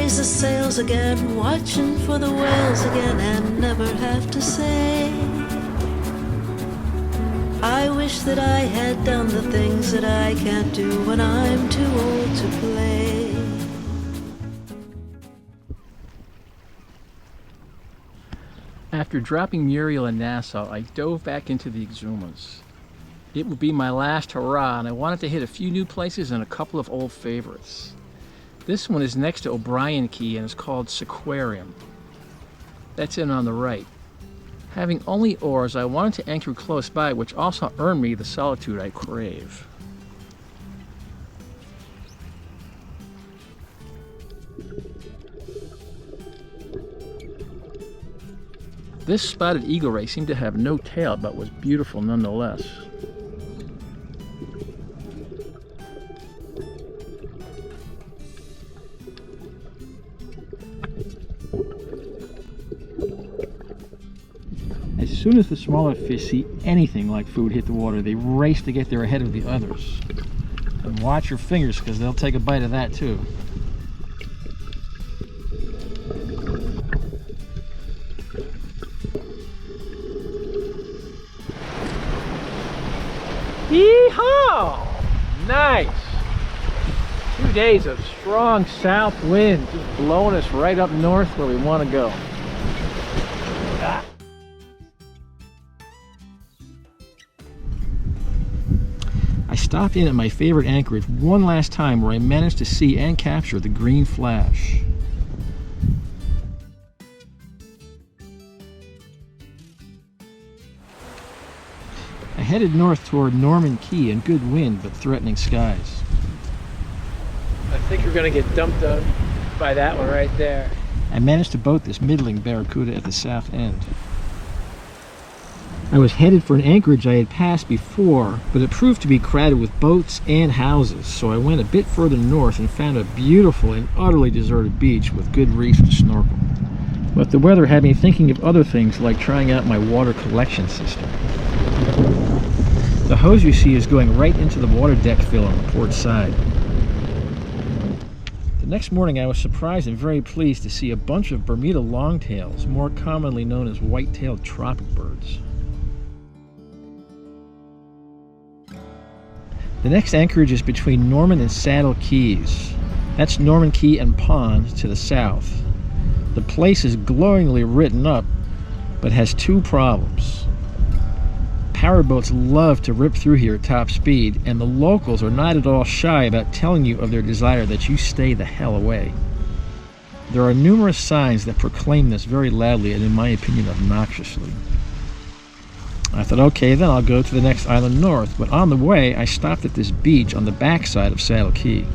raise the sails again, watching for the whales again, and never have to say, I wish that I had done the things that I can't do when I'm too old to play. After dropping Muriel in Nassau, I dove back into the Exumas. It would be my last hurrah, and I wanted to hit a few new places and a couple of old favorites. This one is next to O'Brien Key and is called Seaquarium. That's in on the right. Having only oars, I wanted to anchor close by, which also earned me the solitude I crave. This spotted eagle ray seemed to have no tail, but was beautiful nonetheless. As soon as the smaller fish see anything like food hit the water, they race to get there ahead of the others. And watch your fingers, because they'll take a bite of that too. Yee-haw! Nice! 2 days of strong south wind just blowing us right up north where we want to go. I stopped in at my favorite anchorage one last time where I managed to see and capture the green flash. I headed north toward Norman Cay in good wind but threatening skies. I think you're going to get dumped on by that one right there. I managed to boat this middling barracuda at the south end. I was headed for an anchorage I had passed before, but it proved to be crowded with boats and houses, so I went a bit further north and found a beautiful and utterly deserted beach with good reefs to snorkel. But the weather had me thinking of other things like trying out my water collection system. The hose you see is going right into the water deck fill on the port side. The next morning I was surprised and very pleased to see a bunch of Bermuda longtails, more commonly known as white-tailed tropic birds. The next anchorage is between Norman and Saddle Keys. That's Norman Cay and Pond to the south. The place is glowingly written up, but has two problems. Powerboats love to rip through here at top speed, and the locals are not at all shy about telling you of their desire that you stay the hell away. There are numerous signs that proclaim this very loudly and, in my opinion, obnoxiously. I thought, okay, then I'll go to the next island north, but on the way I stopped at this beach on the backside of Saddle Key.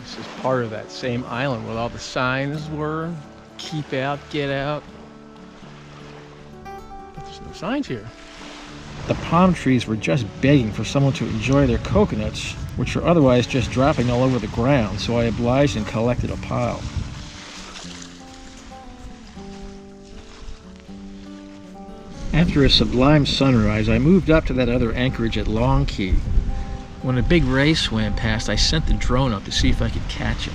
This is part of that same island where all the signs were. Keep out, get out. But there's no signs here. The palm trees were just begging for someone to enjoy their coconuts, which are otherwise just dropping all over the ground, so I obliged and collected a pile. After a sublime sunrise, I moved up to that other anchorage at Long Key. When a big ray swam past, I sent the drone up to see if I could catch him.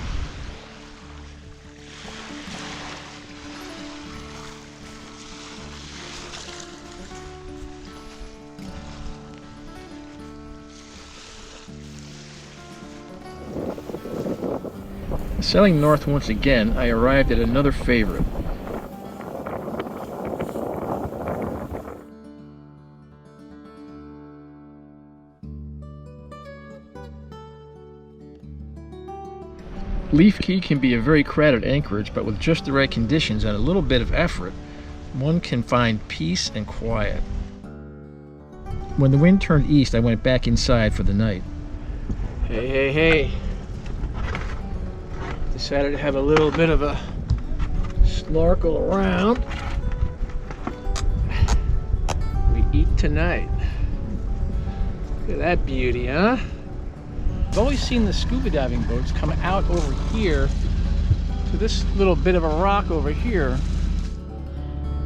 Sailing north once again, I arrived at another favorite. Leaf Key can be a very crowded anchorage, but with just the right conditions and a little bit of effort, one can find peace and quiet. When the wind turned east, I went back inside for the night. Hey. Decided to have a little bit of a snorkel around. We eat tonight. Look at that beauty, huh? I've always seen the scuba diving boats come out over here to this little bit of a rock over here.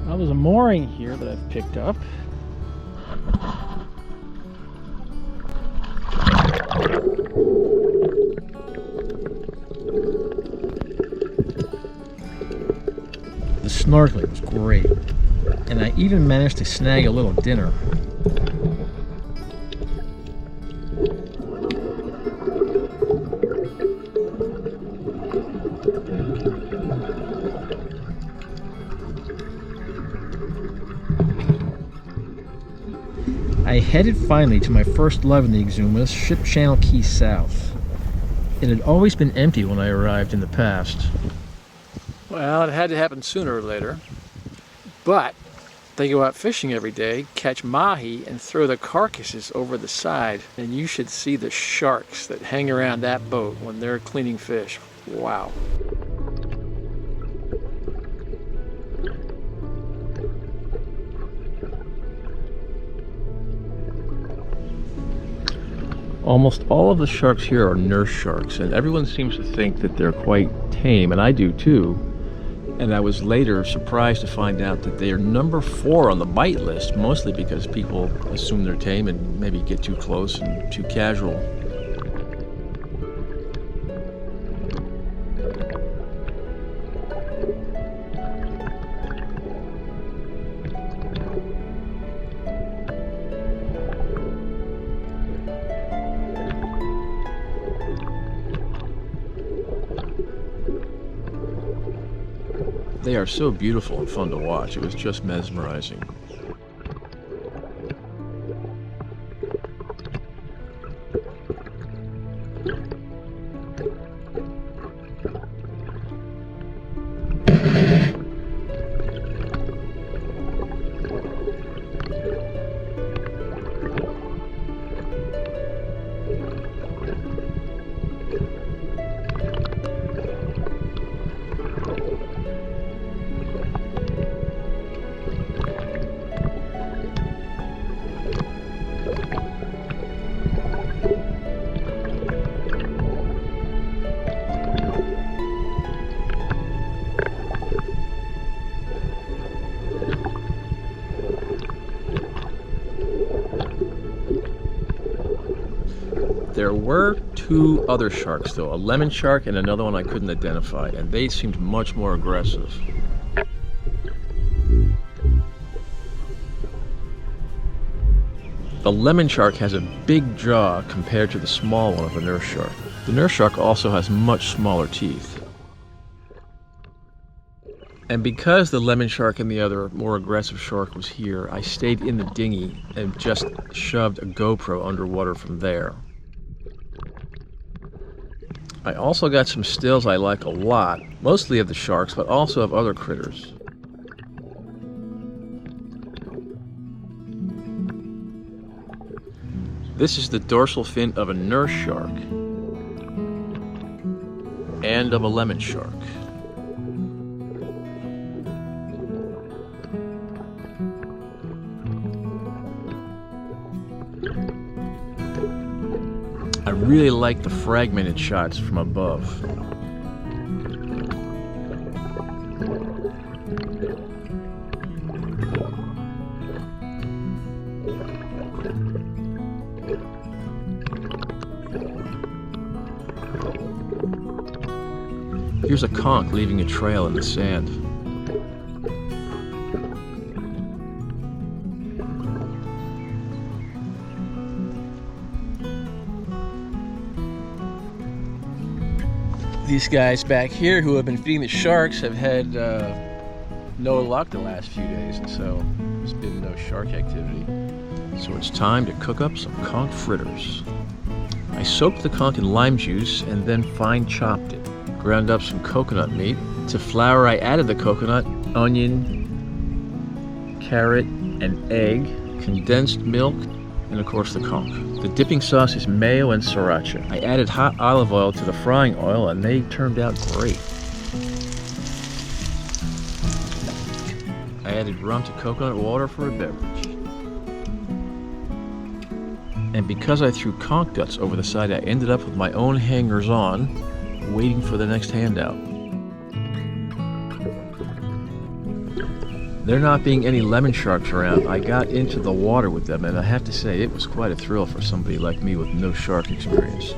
Now there's a mooring here that I've picked up. snorkeling was great, and I even managed to snag a little dinner. I headed finally to my first love in the Exumas, Ship Channel Cay South. It had always been empty when I arrived in the past. Well, it had to happen sooner or later. But they go out fishing every day, catch mahi, and throw the carcasses over the side. And you should see the sharks that hang around that boat when they're cleaning fish. Wow. Almost all of the sharks here are nurse sharks, and everyone seems to think that they're quite tame, and I do too. And I was later surprised to find out that they are number 4 on the bite list, mostly because people assume they're tame and maybe get too close and too casual. They are so beautiful and fun to watch. It was just mesmerizing. There were 2 other sharks though, a lemon shark and another one I couldn't identify, and they seemed much more aggressive. The lemon shark has a big jaw compared to the small one of the nurse shark. The nurse shark also has much smaller teeth. And because the lemon shark and the other more aggressive shark was here, I stayed in the dinghy and just shoved a GoPro underwater from there. I also got some stills I like a lot, mostly of the sharks, but also of other critters. This is the dorsal fin of a nurse shark and of a lemon shark. I really like the fragmented shots from above. Here's a conch leaving a trail in the sand. These guys back here who have been feeding the sharks have had no luck the last few days, and so there's been no shark activity. So it's time to cook up some conch fritters. I soaked the conch in lime juice and then fine chopped it. Ground up some coconut meat. To flour I added the coconut, onion, carrot, and egg, condensed milk, and of course the conch. The dipping sauce is mayo and sriracha. I added hot olive oil to the frying oil and they turned out great. I added rum to coconut water for a beverage. And because I threw conch guts over the side, I ended up with my own hangers-on, waiting for the next handout. There not being any lemon sharks around, I got into the water with them, and I have to say it was quite a thrill for somebody like me with no shark experience.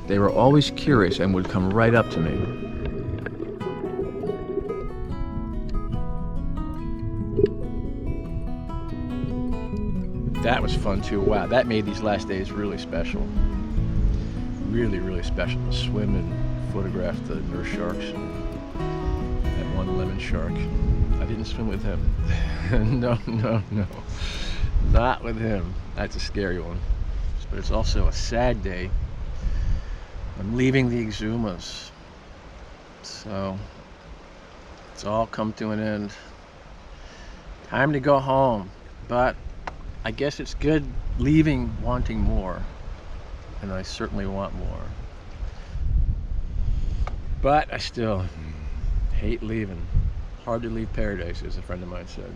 They were always curious and would come right up to me. That was fun too. Wow, that made these last days really special. Really, really special to swim and photograph the nurse sharks. That one lemon shark. I didn't swim with him. No. Not with him. That's a scary one. But it's also a sad day. I'm leaving the Exumas. So it's all come to an end. Time to go home. But I guess it's good leaving wanting more. And I certainly want more. But I still hate leaving. Hard to leave paradise, as a friend of mine said.